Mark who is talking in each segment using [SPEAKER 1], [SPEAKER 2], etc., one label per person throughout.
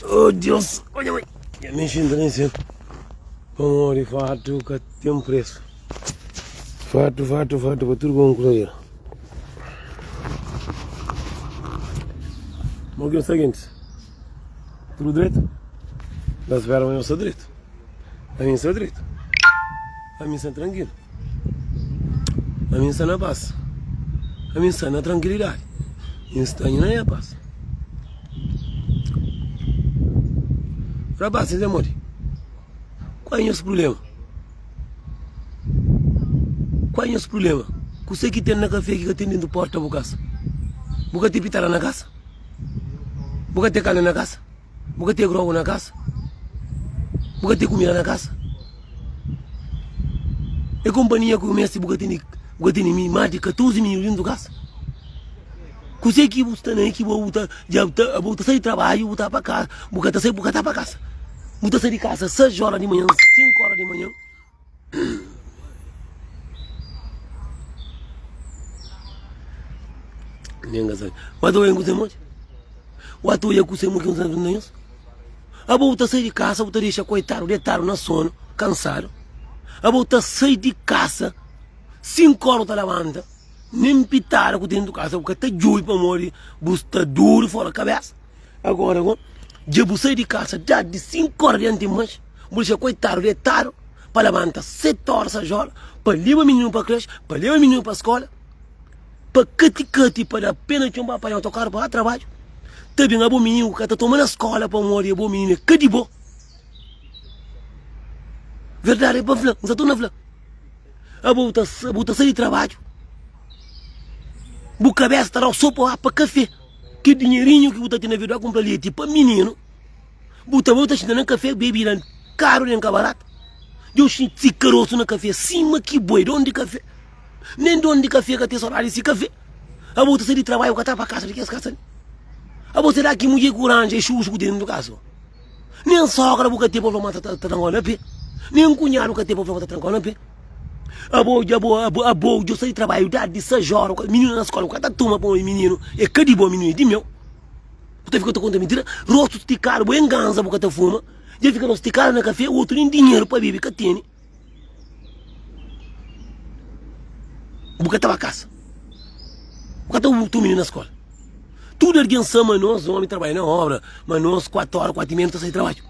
[SPEAKER 1] Oh Deus, olha mãe, eu me enchendo nem sei. Vamos fato que tem um preço. Fato, para tudo bom com ele. Mas o que é o seguinte, tudo direito? Nós esperamos eu sou direito. A mim sou direito. A mim sou tranquilo. A mim está na paz. A mim está na tranquilidade. Instanho não é a paz. Rapaz, vocês amor, qual é o nosso problema? Qual é o nosso problema? Você que tem na café que tem dentro do porta da casa? Você tem pitara na casa? Você tem carne na casa? Você tem grogo na casa? Você tem comida na casa? É companhia que começa e você tem mais de 14 mil dentro da casa? Você que está na equipe, você sai de trabalho, você está para casa, você está para casa. Você sai de casa 6 horas de manhã, 5 horas de manhã. Watu wengi kusema watu wengi kusema que não sabem isso. A volta sair de casa, você deixa coitado, deitado na sono, cansado. A volta sair de casa, 5 horas da levanta, nem pitar com dentro de casa, porque está joio para morrer, está duro fora da cabeça. Agora, já você sair de casa, já de 5 horas de antes, você deixa coitado, deitado, para levantar 7 horas, 6 horas, para levar o menino para a creche, para levar o menino para a escola. Para cati para apenas chumbar para tocar para o trabalho. Também a bom menino que está tomando a escola para morrer, a bom menino que de bom. Verdade é para falar, não estou na falar. A bota sair de trabalho. A cabeça está lá só para café. Que dinheirinho que você tem na vida a comprar leite para menino. Você está no café, bebida caro nem barato. Eu sinto caroço no café, cima que boi, onde café. Nem dono de café que tem salário esse café. A volta sair de trabalho que está para casa, que é casa. A volta daqui mulher curanja e chuchu dentro do caso. Nem sogra que tem para matar tranquilo na pé. Nem cunhado que tem para matar tranquilo na pé. A volta sair de trabalho de 6 horas, menino na escola, que está toma para o menino, é que de bom menino de meu. Você fica conta mentira, rosto esticado, bem gansa porque está fuma. Já fica esticado no café, o outro nem dinheiro para beber que tem. Porque estava a casa. Porque estava o menino na escola. Tudo alguém sama nós, homem, trabalha na obra, mas nós 4 horas, 4 e meia, não está sem trabalho.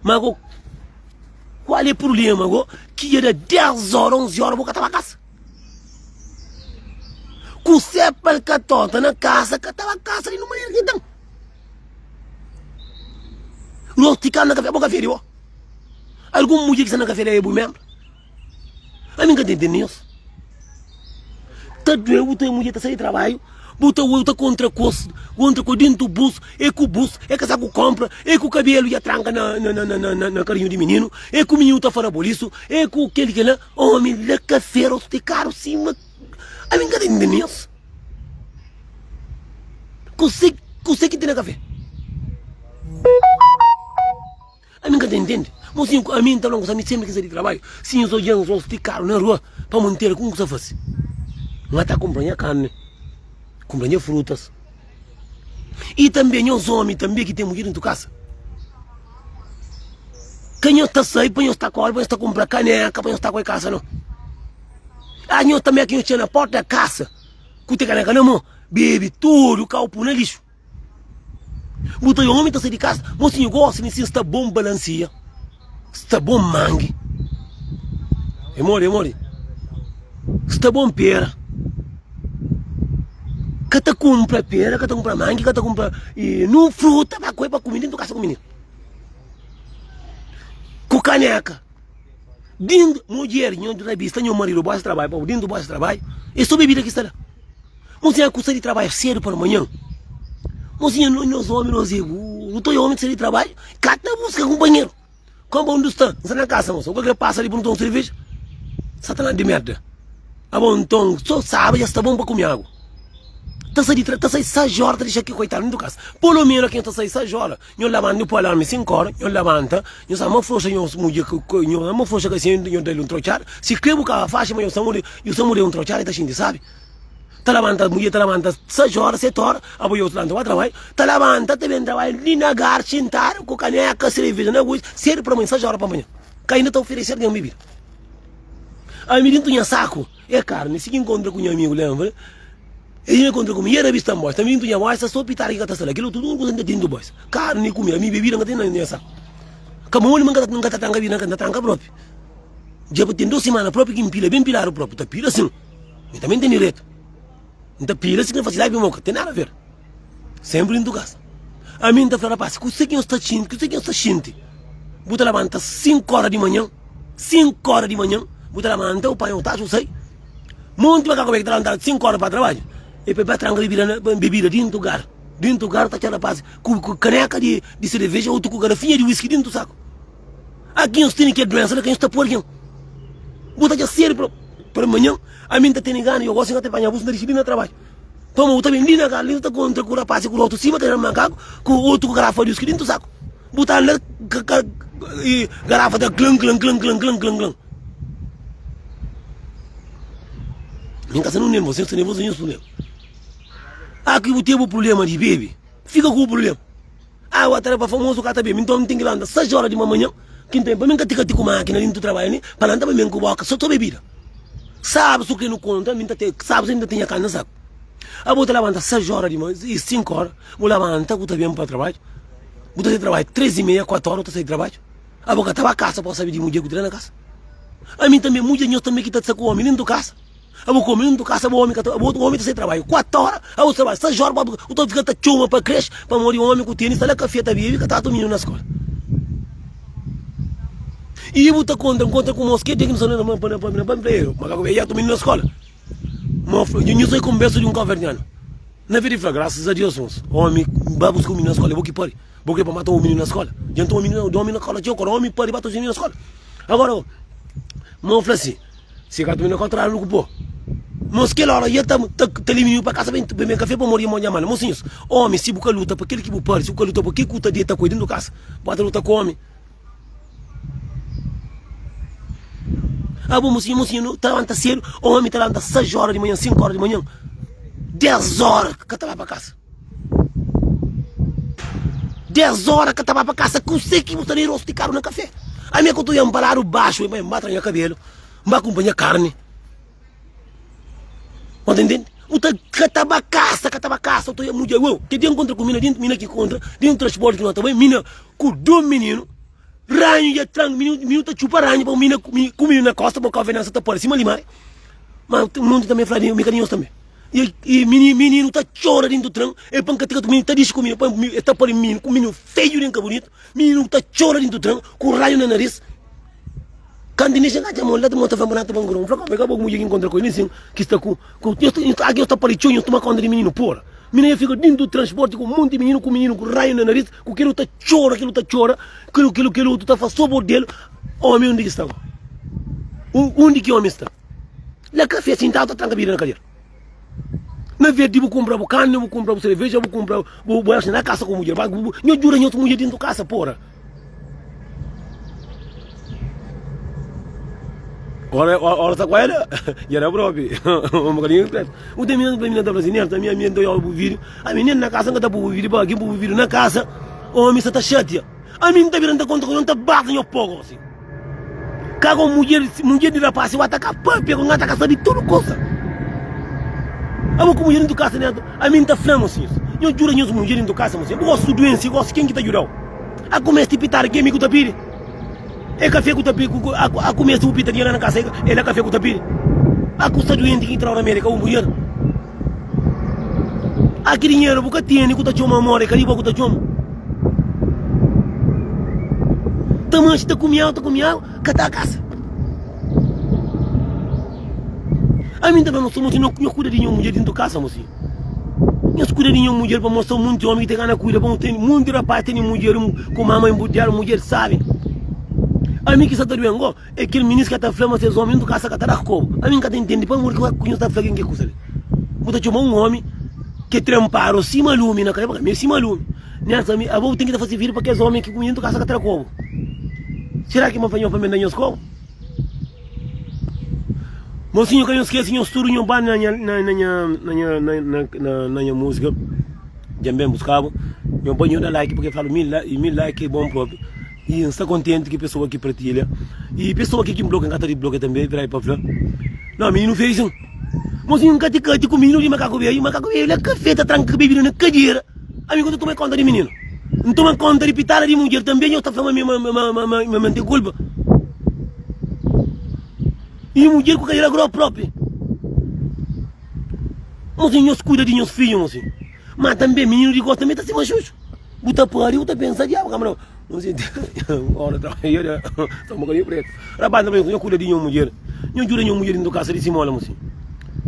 [SPEAKER 1] Mas qual é o problema? Que era 10 horas, 11 horas, porque estava a casa. Com sepal que está na casa, que estava a casa ali no meio de então. Nós ficamos na café, boca feira, ó. Algum mulher que está na café é bom mesmo. A mim que tem nisso. Tanto eu tenho mulher que sai de trabalho, bota o outro contra dentro do bolso, é com o bolso, é casar com compra, é com o cabelo e a tranca na carinho de menino, é com o menino está fora boliço, é com aquele que lá, homem, lá café, de caro, cima. A mim, cadê nisso? Consegue ter na café? A mim, cadê entende? Mas sim, a mim, então, não gosta, sempre que sair de trabalho, sim, eu sou de caro na rua, para manter, como que você faz? Não está comprando carne, comprando frutas. E também os homens também que tem mulher dentro de casa. Quem está saindo, põe está com põe está comprando caneca, põe está com a casa, não. Ah, nós também aqui tinha na porta da casa, que tem caneca na mão, bebe tudo, o carro na lixo. Mas o homem está saindo de casa, mas se eu gosto, se está bom balancia, está bom mangue. Emore. Está bom pera. Que te compra pera, que te compra mangue, que te compra não fruta para comer dentro da casa com o menino. Com caneca. Dentro, mulher, não de revista, não marido, basta trabalho, dentro do basta trabalho, é só bebida que está lá. Mas é custa de trabalho cedo para amanhã. Mas nós homens, nós não estou homem de sair de trabalho, cata busca companheiro. Como onde está? Não está na casa, moço. O que passa ali por um tom de cerveja? Satanás de merda. Ah, bom, então, só sabe, já está bom para comer água. Está sair 6 horas, deixa aqui, coitado, dentro da casa. Pelo menos quem está sair 6 horas, eu levanto, eu põe alarme 5 horas, eu levanto, eu saio uma força, eu uma força que assim, eu dei um trochar. Se quebro com a faixa, mas eu só morei um trochar, está gente, sabe? Tá levanta, mulher tá levanta 6 horas, 7 horas, a boia outro lá trabalho, tá levanta, também trabalho, ali na gar, sentar, com caneca, cerveja, na coisa, sério para amanhã, 6 horas para amanhã. Que ainda tá oferecendo nenhuma bebida. Aí me dentro tinha saco, é carne, se encontra com um amigo, lembra? Ele me encontra comigo, era vista mais, também tinha mais, só pitar aqui, aquilo tudo, não consegue dentro do bois. Carne, comida, minha bebida, não tem nada nessa. Como ele nunca tá tanga bebida, não tá tanga próprio. Já tem 2 semanas próprio que empilha, bem pilar o próprio, tá pila assim. E também tem direito. Então pila assim que não faz nada, não tem nada a ver. Sempre dentro do casa. A mim tá falando, rapaz, que você que está sentindo, que você que está sentindo. Bota levanta 5 horas de manhã, 5 horas de manhã, bota levanta, o pai não tá, eu sei. Monte para cá, como é que tá levantando 5 horas para trabalho. E para trancar bebida dentro do gar. Dentro do gar tá tirando rapaz, com caneca de cerveja ou com garrafinha de whisky dentro do saco. Aqui nós temos que doença, aqui nós está por aqui. Bota já sério para amanhã, a mim tá tendo gana, eu gosto de até apanhar, você não trabalho. Toma, eu também ali na gar, ali tá contra o rapaz, com o outro cima, tá macaco, com o outro garrafa de whisky dentro do saco. Bota lá, garrafa de clã. Minha casa não é nervoso, você é nervoso, eu sou nervoso. Aqui eu tenho o problema de bebê, fica com o problema. Ah, o tarefa famoso que tá bebendo, então não tem que lá andar 6 horas de manhã, que tem para mim que tica com máquina dentro do trabalho, né? Para andar bem com boca, só tô bebida. Sabe o que não conta, sabe se ainda tem a carne no saco. A vou levantar 6 horas de manhã e 5 horas, vou levantar, vou bem para o trabalho. Vou ter trabalho 3h30, 4 horas, eu sair de trabalho. A boca estava a casa, posso saber de mulher que na casa. A mim também, mulher também que está com o homem dentro da casa. Eu vou comer dentro da casa, o homem está sem trabalho. 4 horas, eu vou trabalhar 6 horas, eu estou ficando chuma para creche, para morrer o homem com o tênis, está lá café, está vivo, que está todo menino na escola. E eu vou estar contra com o mosquete, que não sou nada para emprego, mas eu estou menino na escola. Eu sou conversa de um caverniano. Na verdade, graças a Deus, homem, vai buscar o menino na escola, eu vou que pare. Vou que para matar o menino na escola. Já estou o menino na escola, tinha o homem pare, bater o menino na escola. Agora, não fala assim, se o menino contra o pô. Mas que hora já está eliminando para casa, bem café para morrer, morrer mal. Mocinhos, homem, se você luta para aquele que você pare, se você luta para aquele que você está cuidando da casa, pode lutar com o homem. Ah, bom, mocinho, está levantando cedo, o homem está levantando 6 horas de manhã, 5 horas de manhã, 10 horas que está lá para casa. 10 horas que estava para casa, que eu sei que você nem rosto de caro no café. A minha que eu estou embalar o baixo, eu vou bater no cabelo, vou acompanhar carne. Entendeu? Eu estou catava caça, eu estou muito eu que tem contra com mina dentro, mina que contra, dentro do transporte que não está bem, mina com 2 meninos, ranho e tranco, menino tá chupa ranho para mina com menino na costa, para o café nessa tá por cima de mar. Mas o mundo também fala de mecanismos também. E menino tá chora dentro do tranco, e pancatica do menino tá diz comigo, está por menino, com menino feio dentro bonito, menino tá chora dentro do tranco, com raio na nariz. Quando ele chega a mulher, ele está falando para um grão, para pegar uma mulher que encontra com ele, que está com aqui está parichão, eu estou conta de menino porra. Menino fica dentro do transporte com um monte de menino, com raio na nariz, com aquilo tá chora, aquilo tu tá fazendo sobre dele, homem onde está? Onde que homem está? Lá café sentado, tá tranquilo na cadeira. Na verdade, vou comprar carne, vou comprar cerveja, vou achar na casa com mulher, eu juro, eu mulher dentro da casa, porra. Ora está com ela, e era próprio, um bocadinho preto. O menino da brasileira, a minha do o vídeo, a menina na casa, não está para o vídeo, para aqui, para o vídeo na casa, o homem está chateado. A menina está virando conta que não está batendo o pouco, assim. Cago mulher de rapaz, vai atacar, pega um ataque de tudo coisa. A boca mulher dentro da casa, a menina está flama, assim. Eu juro, eu sou mulher dentro da casa, assim. Eu gosto de doença, eu gosto de quem que está jurando. A começa a pitar, quem me está pedindo? É café com tapiri, a começa o pita dinheiro na casa, é café com tapiri. A custa doente que entra na América, o mulher. Aqui dinheiro, porque tem, que tá chama amor, é cariba que tá chama. Tamanho está comendo, que tá a casa. A mim também não somos, não cuida de nenhuma mulher dentro da casa, mocinho. Não cuida de nenhuma mulher para mostrar muito homem que tem gana cuida, para ter muito rapaz, tem mulher com mamãe embuteada, mulher sabe. A mim que está doendo, é aquele ministro que está falando, esses homens do caça que está na rua. A mim que está entendendo, para morrer que está falando que coisa. Vou chamar um homem que tramparam cima lume na cara, mesmo cima lume. Nessa, a vou ter que fazer vídeo para aqueles homens que comem do caça que está na rua. Será que me apanhou para me dar os covos? Mocinho, que eu esqueci, eu estudo em um bar na música. Também buscava. Eu ponho da like porque falo mil like é bom próprio. E está contente que a pessoa que partilha. E pessoa que me bloqueia, que bloqueia também, virar para falar. Não, menino fez isso. Mocinho, nunca te cante com o menino de macaco velho. Macaco velho, ele é café, tá tranquilo, bebida na cadeira. Amigo, tu toma conta de menino. Não toma conta de pitada de mulher também. Eu estou falando me manter culpa. E mulher com cadeira própria. Mocinho, nós cuida de meus filhos, mocinho. Mas também, menino de gosto também está se machucho. Buta pariu, tá pensando, diabo, camarão. Não sei, ora, trabalha, tá um bocadinho preto. Rapaz, também, eu cuido de uma mulher. Eu juro de uma mulher dentro da casa de Simola, mocinho.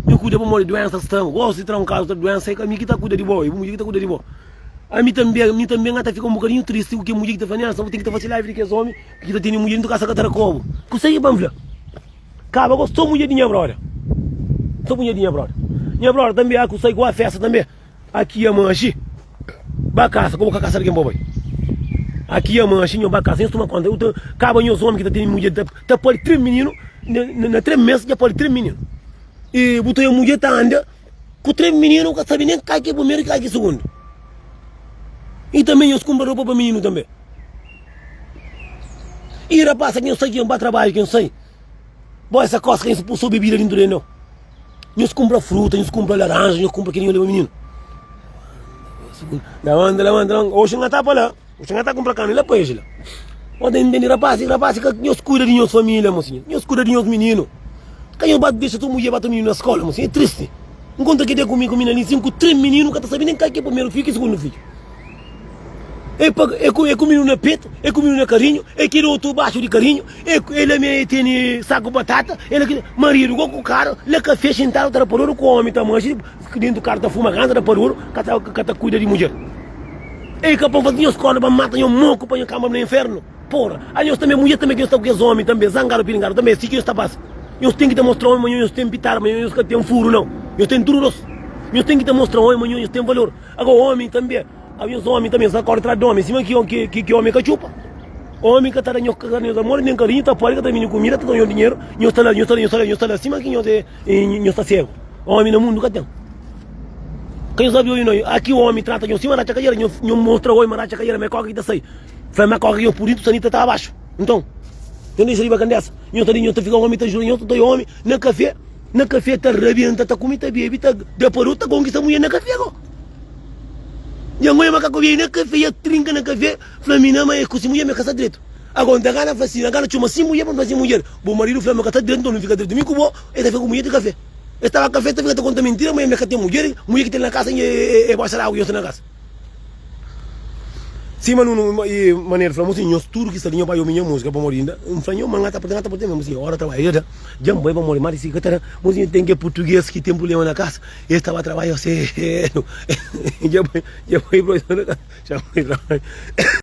[SPEAKER 1] Eu cuido de uma doença, gosto de tirar um caso da doença, que a minha que está cuida de boa, a mulher que está cuida de boa. A mim também até fica um bocadinho triste, porque a mulher que está fazendo, só tem que fazer live de que homem, que está tendo mulher dentro da casa que está como. Consegue, vamos Caba, eu sou mulher de minha brother. Sou mulher de minha brother. Minha brother também, eu sei com a festa também. Aqui é manche. Bacasa, como que a caça de quem bobai? Aqui é manche, eu bacasa, eu estou conta. Eu caba os homens que está tendo mulher, tá pode 3 meninos, na 3 meses já pode 3 meninos. E botou a mulher tá anda com 3 meninos, não sabe nem cai que é primeiro e cai que é segundo. E também eu compro roupa para menino também. E rapaz, quem eu sei que eu vou trabalhar, quem eu sei. Boa, essa coisa que eu expulsou bebida dentro dele, não. Eu compro fruta, eu compro laranja, eu compro aquele menino. Levanta. Hoje não está para lá. Hoje não está comprando carne lá para ele. Onde entende, rapaz, que eu cuido de minhas famílias, mocinho. Eu cuido de meus meninos. Quem eu deixa tua mulher bater menino na escola, mocinho, é triste. Enquanto que tem comigo, menino, 3 meninos, que está sabendo nem cai que é primeiro filho e segundo filho. É comigo na peito, é comigo na carinho, é que outro baixo de carinho, ele me tem saco de batata, ele marido com o cara, ele café sentado, tá por ouro com o homem, tá manche, dentro do cara tá fumagando, tá por ouro, que tá cuida de mulher. É que para fazer escola, para matar um moco, para cama no inferno. Porra, aí eu também, mulher também, que eu estou com os homens também, zangado, piringaram, também, assim que eu estou passando. Eu tenho que te mostrar amanhã, eu tenho que pitar amanhã, eu tenho um furo, não. Eu tenho tudo nosso. Eu tenho que te mostrar amanhã, eu tenho valor. Agora, o homem também. Aí os homens também, só corre atrás do homem, cima que homem que chupa. Homem que está dando os amores, nem carinho, está fora, que está vindo comida, está dando dinheiro, e eu estou lá, cima que eu estou cego. Homem no mundo, que tem. Quem sabe eu aqui o homem trata de cima da cadeira, eu mostro o homem, mas a cadeira, minha coca que está aí. Foi minha coca que eu por isso, sanita está abaixo. Então, eu nem sei bacana dessa. Eu estou ficando homem, está jurando, eu estou homem, na café está rabiando, está comida, está bebida, está depois está conquistando mulher na café, e a mulher macaco vem na café, e trinca na café, flamina, mas com mulher me casa direito. Agora, da gana faz a gana chama assim mulher para fazer mulher. Bom marido flama casa direito, não fica direito. Me cubo, ele fica com mulher de café. Estava café, está ficando conta mentira, mas me casa tem mulher que tem na casa e baixa água e eu estou na casa. Sim, mano, maneiro, falamos assim, eu tudo que está ali para eu minha música para morir. Um franho, mangata por dentro, mas assim, hora trabalhar, já me vai para morir, mas se que tá, mas tem que português que tem problema na casa. Eu estava trabalhando, já foi para isso na casa, já foi trabalhar.